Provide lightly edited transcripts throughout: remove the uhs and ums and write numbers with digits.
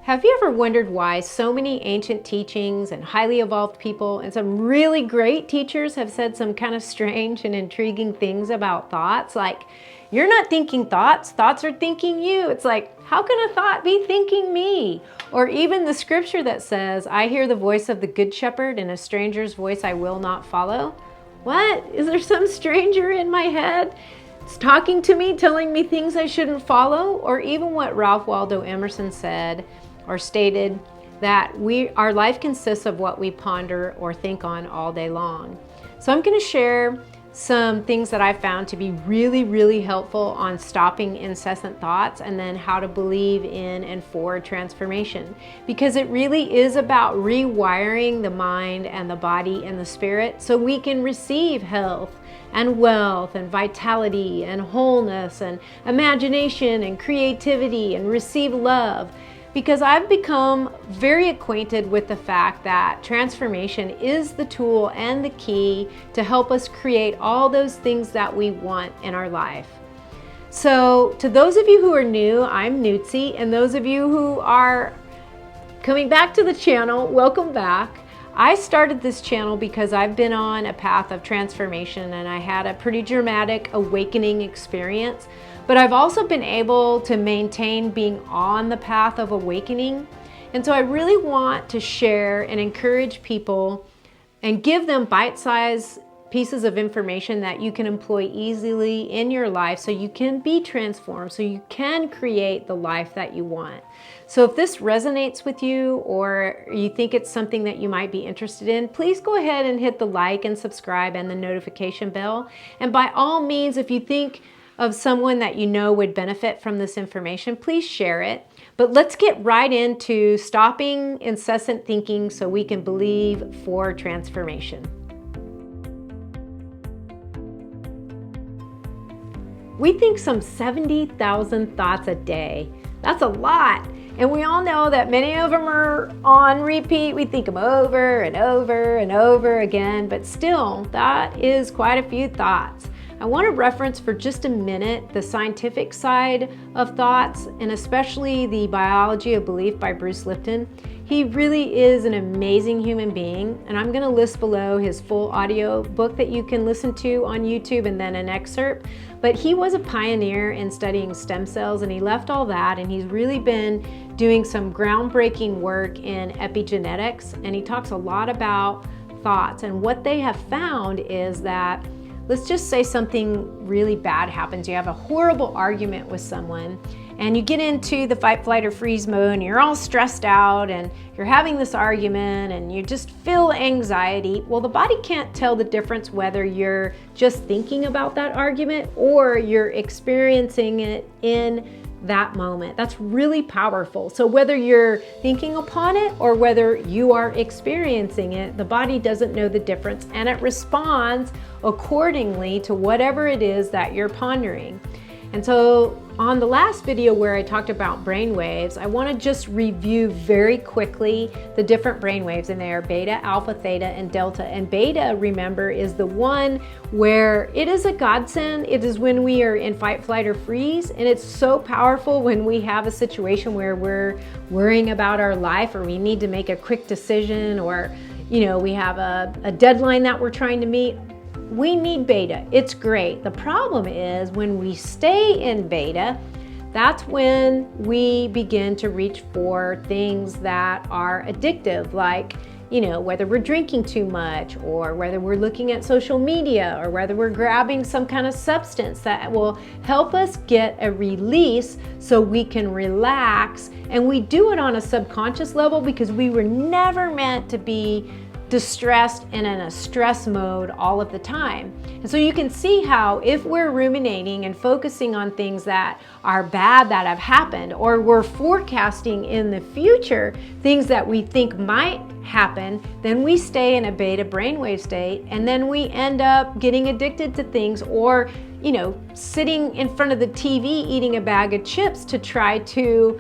Have you ever wondered why so many ancient teachings and highly evolved people and some really great teachers have said some kind of strange and intriguing things about thoughts? Like, you're not thinking thoughts, thoughts are thinking you. It's like, how can a thought be thinking me? Or even the scripture that says, I hear the voice of the good shepherd, and a stranger's voice I will not follow. What? Is there some stranger in my head? It's talking to me, telling me things I shouldn't follow? Or even what Ralph Waldo Emerson said or stated, that our life consists of what we ponder or think on all day long. So I'm going to share some things that I found to be really, really helpful on stopping incessant thoughts, and then how to believe in and for transformation. Because it really is about rewiring the mind and the body and the spirit so we can receive health and wealth and vitality and wholeness and imagination and creativity and receive love. Because I've become very acquainted with the fact that transformation is the tool and the key to help us create all those things that we want in our life. So to those of you who are new, I'm Nutzi, and those of you who are coming back to the channel, welcome back. I started this channel because I've been on a path of transformation and I had a pretty dramatic awakening experience. But I've also been able to maintain being on the path of awakening. And so I really want to share and encourage people and give them bite-sized pieces of information that you can employ easily in your life so you can be transformed, so you can create the life that you want. So if this resonates with you, or you think it's something that you might be interested in, please go ahead and hit the like and subscribe and the notification bell. And by all means, if you think of someone that you know would benefit from this information, please share it. But let's get right into stopping incessant thinking so we can believe for transformation. We think some 70,000 thoughts a day. That's a lot. And we all know that many of them are on repeat. We think them over and over and over again, but still, that is quite a few thoughts. I want to reference for just a minute the scientific side of thoughts, and especially the Biology of Belief by Bruce Lipton. He really is an amazing human being, and I'm going to list below his full audio book that you can listen to on YouTube and then an excerpt. But he was a pioneer in studying stem cells, and he left all that, and he's really been doing some groundbreaking work in epigenetics, and he talks a lot about thoughts. And what they have found is that, let's just say something really bad happens. You have a horrible argument with someone and you get into the fight, flight, or freeze mode, and you're all stressed out and you're having this argument and you just feel anxiety. Well, the body can't tell the difference whether you're just thinking about that argument or you're experiencing it in that moment. That's really powerful. So whether you're thinking upon it or whether you are experiencing it, the body doesn't know the difference, and it responds accordingly to whatever it is that you're pondering. And so on the last video where I talked about brainwaves, I want to just review very quickly the different brainwaves, and they are beta, alpha, theta, and delta. And beta, remember, is the one where it is a godsend. It is when we are in fight, flight, or freeze, and it's so powerful when we have a situation where we're worrying about our life, or we need to make a quick decision, or we have a deadline that we're trying to meet. We need beta. It's great. The problem is when we stay in beta, that's when we begin to reach for things that are addictive, like, whether we're drinking too much, or whether we're looking at social media, or whether we're grabbing some kind of substance that will help us get a release so we can relax. And we do it on a subconscious level because we were never meant to be distressed and in a stress mode all of the time. And so you can see how if we're ruminating and focusing on things that are bad that have happened, or we're forecasting in the future things that we think might happen, then we stay in a beta brainwave state, and then we end up getting addicted to things, or sitting in front of the TV eating a bag of chips to try to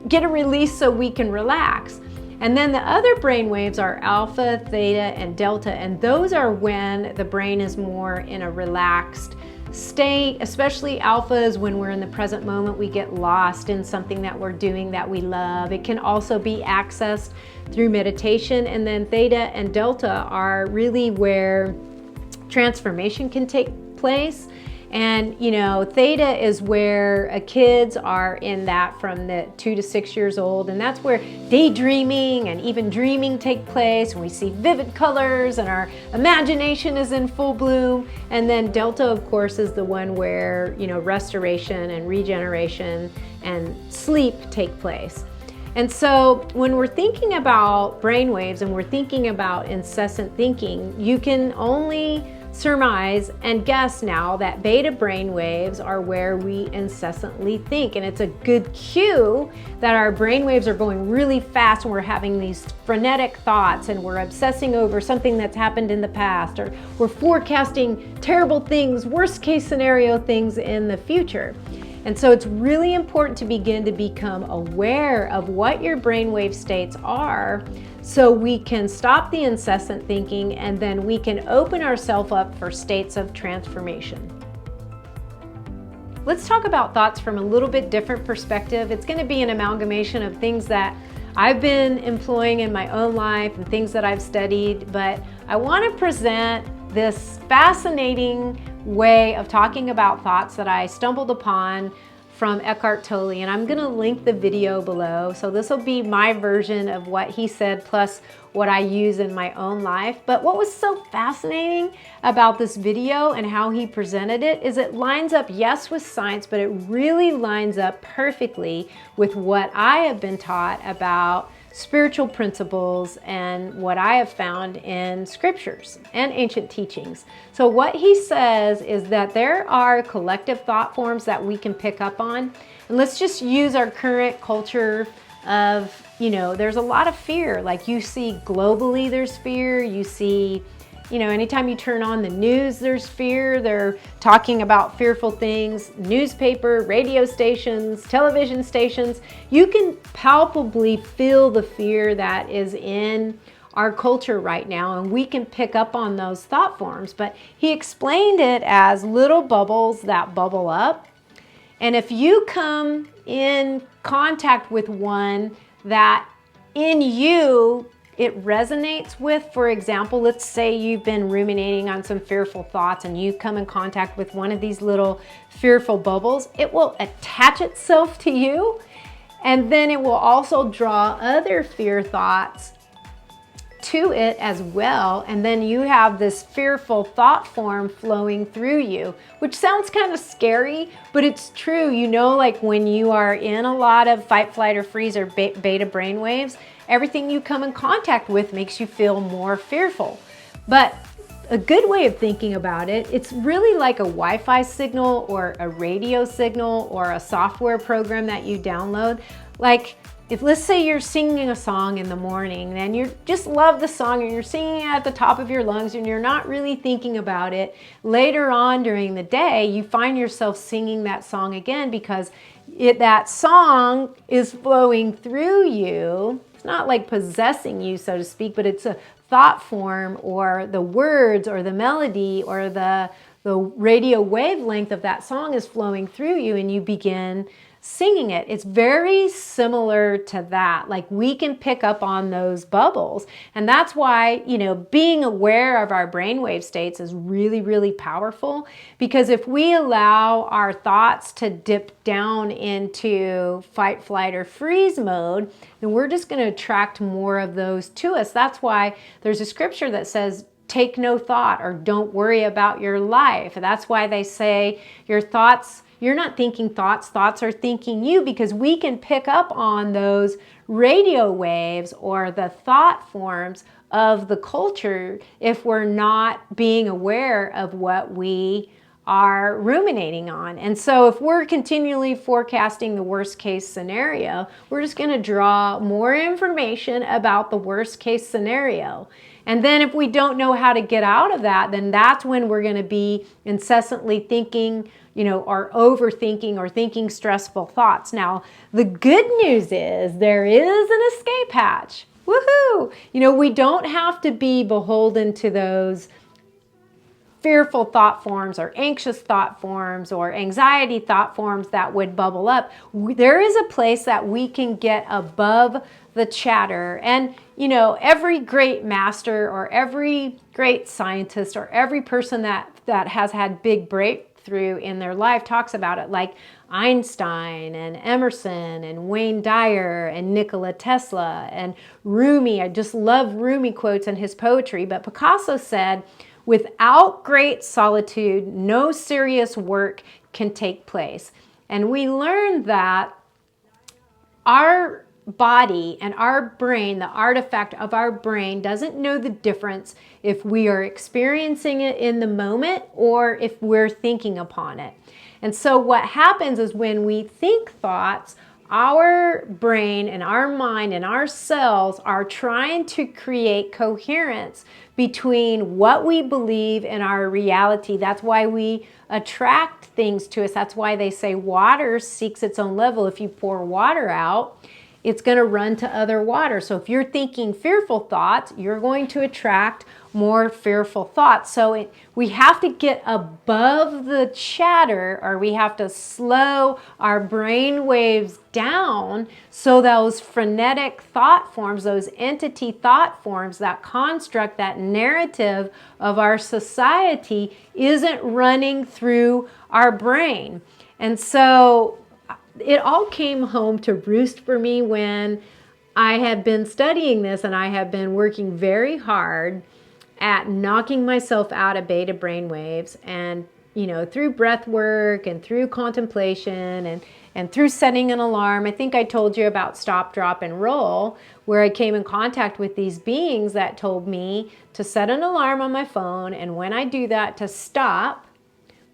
get a release so we can relax. And then the other brain waves are alpha, theta, and delta, and those are when the brain is more in a relaxed state, especially alphas, when we're in the present moment, we get lost in something that we're doing that we love. It can also be accessed through meditation. And then theta and delta are really where transformation can take place. And you know, theta is where kids are in that from the 2 to 6 years old, and that's where daydreaming and even dreaming take place, and we see vivid colors and our imagination is in full bloom. And then delta, of course, is the one where, you know, restoration and regeneration and sleep take place. And so when we're thinking about brainwaves and we're thinking about incessant thinking, you can only surmise and guess now that beta brain waves are where we incessantly think. And it's a good cue that our brain waves are going really fast and we're having these frenetic thoughts and we're obsessing over something that's happened in the past, or we're forecasting terrible things, worst case scenario things in the future. And so it's really important to begin to become aware of what your brainwave states are, so we can stop the incessant thinking and then we can open ourselves up for states of transformation. Let's talk about thoughts from a little bit different perspective. It's going to be an amalgamation of things that I've been employing in my own life and things that I've studied, but I want to present this fascinating way of talking about thoughts that I stumbled upon from Eckhart Tolle, and I'm going to link the video below. So this will be my version of what he said plus what I use in my own life. But what was so fascinating about this video and how he presented it is it lines up, yes, with science, but it really lines up perfectly with what I have been taught about spiritual principles and what I have found in scriptures and ancient teachings. So what he says is that there are collective thought forms that we can pick up on. And let's just use our current culture of, you know, there's a lot of fear. Like you see globally there's fear. You see, you know, anytime you turn on the news, there's fear. They're talking about fearful things. Newspaper, radio stations, television stations. You can palpably feel the fear that is in our culture right now, and we can pick up on those thought forms. But he explained it as little bubbles that bubble up. And if you come in contact with one that in you it resonates with, for example, let's say you've been ruminating on some fearful thoughts and you come in contact with one of these little fearful bubbles, it will attach itself to you, and then it will also draw other fear thoughts to it as well, and then you have this fearful thought form flowing through you, which sounds kind of scary, but it's true. You know, like when you are in a lot of fight, flight, or freeze or beta brain waves, everything you come in contact with makes you feel more fearful. But a good way of thinking about it, it's really like a Wi-Fi signal or a radio signal or a software program that you download. Like, if let's say you're singing a song in the morning and you just love the song and you're singing it at the top of your lungs and you're not really thinking about it, later on during the day you find yourself singing that song again because that song is flowing through you. It's not like possessing you, so to speak, but it's a thought form, or the words or the melody or the radio wavelength of that song is flowing through you and you begin singing it. It's very similar to that. Like we can pick up on those bubbles. And that's why, you know, being aware of our brainwave states is really, really powerful, because if we allow our thoughts to dip down into fight, flight, or freeze mode, then we're just going to attract more of those to us. That's why there's a scripture that says, take no thought, or don't worry about your life. That's why they say your thoughts, you're not thinking thoughts, thoughts are thinking you, because we can pick up on those radio waves or the thought forms of the culture if we're not being aware of what we are ruminating on. And so if we're continually forecasting the worst case scenario, we're just going to draw more information about the worst case scenario. And then if we don't know how to get out of that, then that's when we're going to be incessantly thinking, you know, or overthinking or thinking stressful thoughts. Now, the good news is there is an escape hatch. Woohoo! You know, we don't have to be beholden to those fearful thought forms or anxious thought forms or anxiety thought forms that would bubble up. There is a place that we can get above the chatter. And, you know, every great master or every great scientist or every person that has had big breakthrough in their life talks about it, like Einstein and Emerson and Wayne Dyer and Nikola Tesla and Rumi. I just love Rumi quotes in his poetry. But Picasso said, "Without great solitude, no serious work can take place." And we learned that our body and our brain, the artifact of our brain, doesn't know the difference if we are experiencing it in the moment or if we're thinking upon it. And so what happens is when we think thoughts, our brain and our mind and our cells are trying to create coherence between what we believe and our reality. That's why we attract things to us. That's why they say water seeks its own level. If you pour water out, it's going to run to other water. So if you're thinking fearful thoughts, you're going to attract more fearful thoughts. So we have to get above the chatter, or we have to slow our brain waves down so those frenetic thought forms, those entity thought forms, that construct, that narrative of our society isn't running through our brain. And so it all came home to roost for me when I have been studying this, and I have been working very hard at knocking myself out of beta brain waves, and you know, through breath work and through contemplation and through setting an alarm. I think I told you about stop, drop, and roll, where I came in contact with these beings that told me to set an alarm on my phone, and when I do that, to stop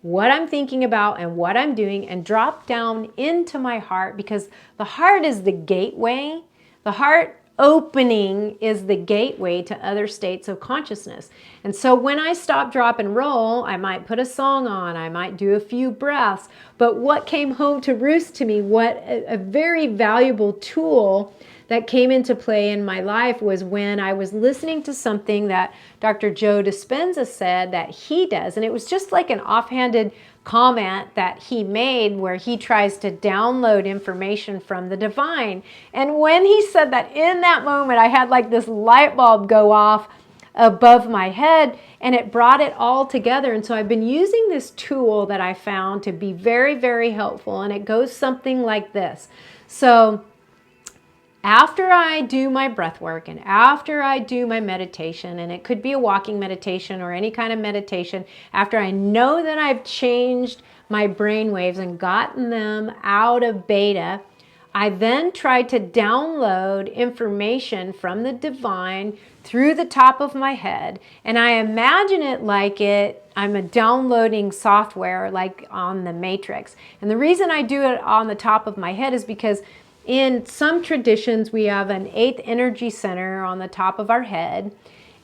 what I'm thinking about and what I'm doing and drop down into my heart, because the heart is the gateway. The heart opening is the gateway to other states of consciousness. And so when I stop, drop, and roll, I might put a song on, I might do a few breaths. But what came home to roost to me, what a very valuable tool that came into play in my life, was when I was listening to something that Dr. Joe Dispenza said that he does. And it was just like an offhanded comment that he made, where he tries to download information from the divine. And when he said that, in that moment, I had like this light bulb go off above my head, and it brought it all together. And so I've been using this tool that I found to be very, very helpful. And it goes something like this. So after I do my breath work and after I do my meditation, and it could be a walking meditation or any kind of meditation, after I know that I've changed my brain waves and gotten them out of beta, I then try to download information from the divine through the top of my head. And I imagine it like I'm a downloading software like on the Matrix. And the reason I do it on the top of my head is because in some traditions, we have an 8th energy center on the top of our head.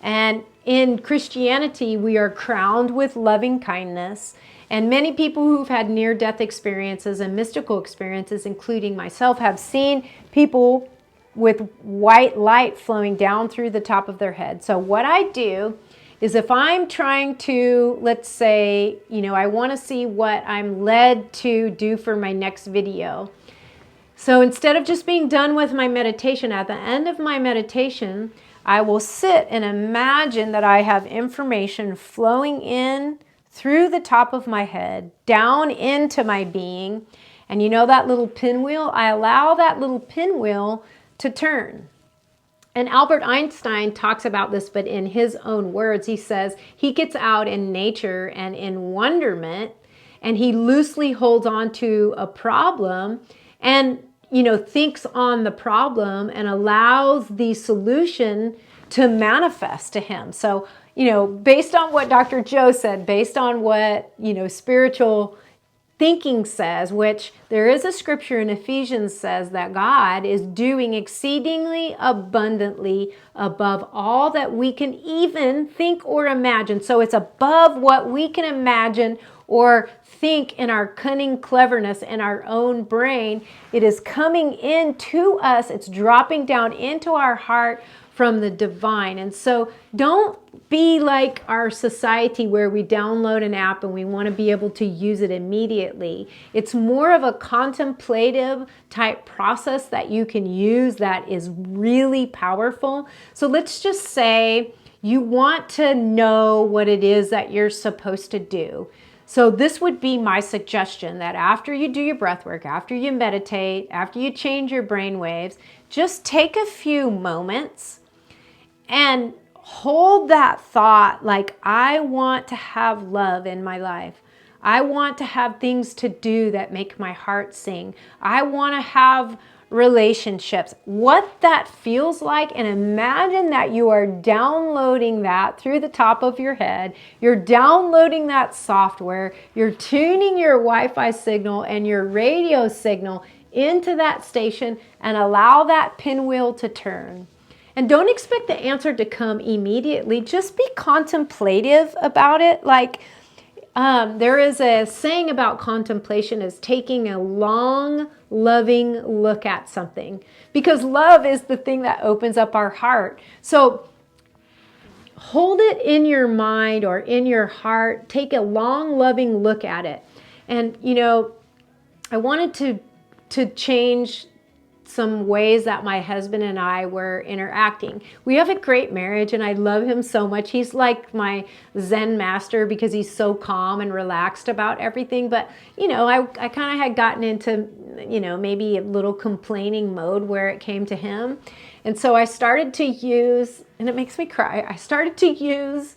And in Christianity, we are crowned with loving kindness. And many people who've had near-death experiences and mystical experiences, including myself, have seen people with white light flowing down through the top of their head. So what I do is, if I'm trying to, let's say, you know, I want to see what I'm led to do for my next video. So instead of just being done with my meditation, at the end of my meditation, I will sit and imagine that I have information flowing in through the top of my head, down into my being. And you know that little pinwheel? I allow that little pinwheel to turn. And Albert Einstein talks about this, but in his own words. He says he gets out in nature and in wonderment, and he loosely holds on to a problem and, you know, thinks on the problem and allows the solution to manifest to him. So, you know, based on what Dr. Joe said, based on what, you know, spiritual thinking says, which there is a scripture in Ephesians says that God is doing exceedingly abundantly above all that we can even think or imagine. So it's above what we can imagine or think in our cunning cleverness in our own brain. It is coming into us. It's dropping down into our heart from the divine. And so don't be like our society where we download an app and we want to be able to use it immediately. It's more of a contemplative type process that you can use that is really powerful. So let's just say you want to know what it is that you're supposed to do. So this would be my suggestion, that after you do your breath work, after you meditate, after you change your brain waves, just take a few moments and hold that thought, like, I want to have love in my life. I want to have things to do that make my heart sing. I want to have relationships. What that feels like, and imagine that you are downloading that through the top of your head. You're downloading that software. You're tuning your Wi-Fi signal and your radio signal into that station, and allow that pinwheel to turn. And don't expect the answer to come immediately. Just be contemplative about it. Like, there is a saying about contemplation is taking a long, loving look at something, because love is the thing that opens up our heart. So hold it in your mind or in your heart. Take a long, loving look at it. And, you know, I wanted to change some ways that my husband and I were interacting. We have a great marriage and I love him so much. He's like my Zen master because he's so calm and relaxed about everything. But, you know, I kind of had gotten into, you know, maybe a little complaining mode where it came to him. And so I started to use, and it makes me cry, I started to use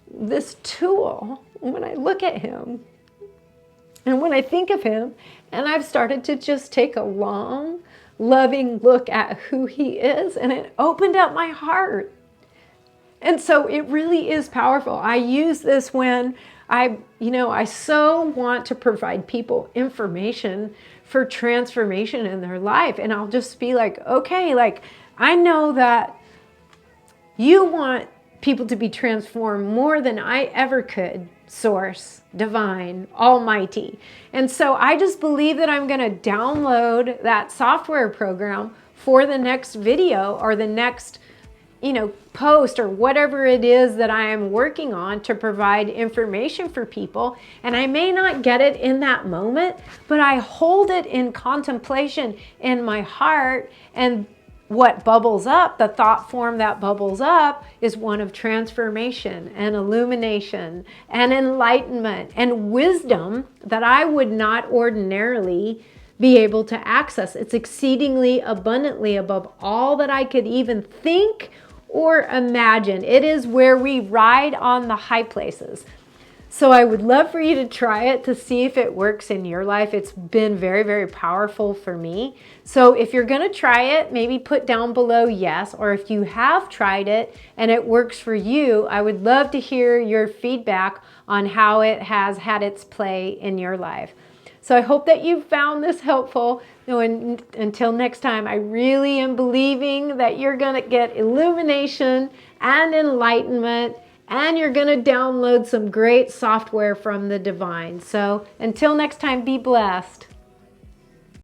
this tool when I look at him and when I think of him, and I've started to just take a long, loving look at who he is, and it opened up my heart. And so it really is powerful. I use this when I so want to provide people information for transformation in their life. And I'll just be like, okay, like, I know that you want people to be transformed more than I ever could. Source, divine, almighty. And so I just believe that I'm going to download that software program for the next video or the next, you know, post or whatever it is that I am working on to provide information for people. And I may not get it in that moment, but I hold it in contemplation in my heart, and what bubbles up, the thought form that bubbles up, is one of transformation and illumination and enlightenment and wisdom that I would not ordinarily be able to access. It's exceedingly abundantly above all that I could even think or imagine. It is where we ride on the high places. So I would love for you to try it to see if it works in your life. It's been very, very powerful for me. So if you're going to try it, maybe put down below yes, or if you have tried it and it works for you, I would love to hear your feedback on how it has had its play in your life. So I hope that you found this helpful. And until next time, I really am believing that you're going to get illumination and enlightenment, and you're going to download some great software from the divine. So until next time, be blessed.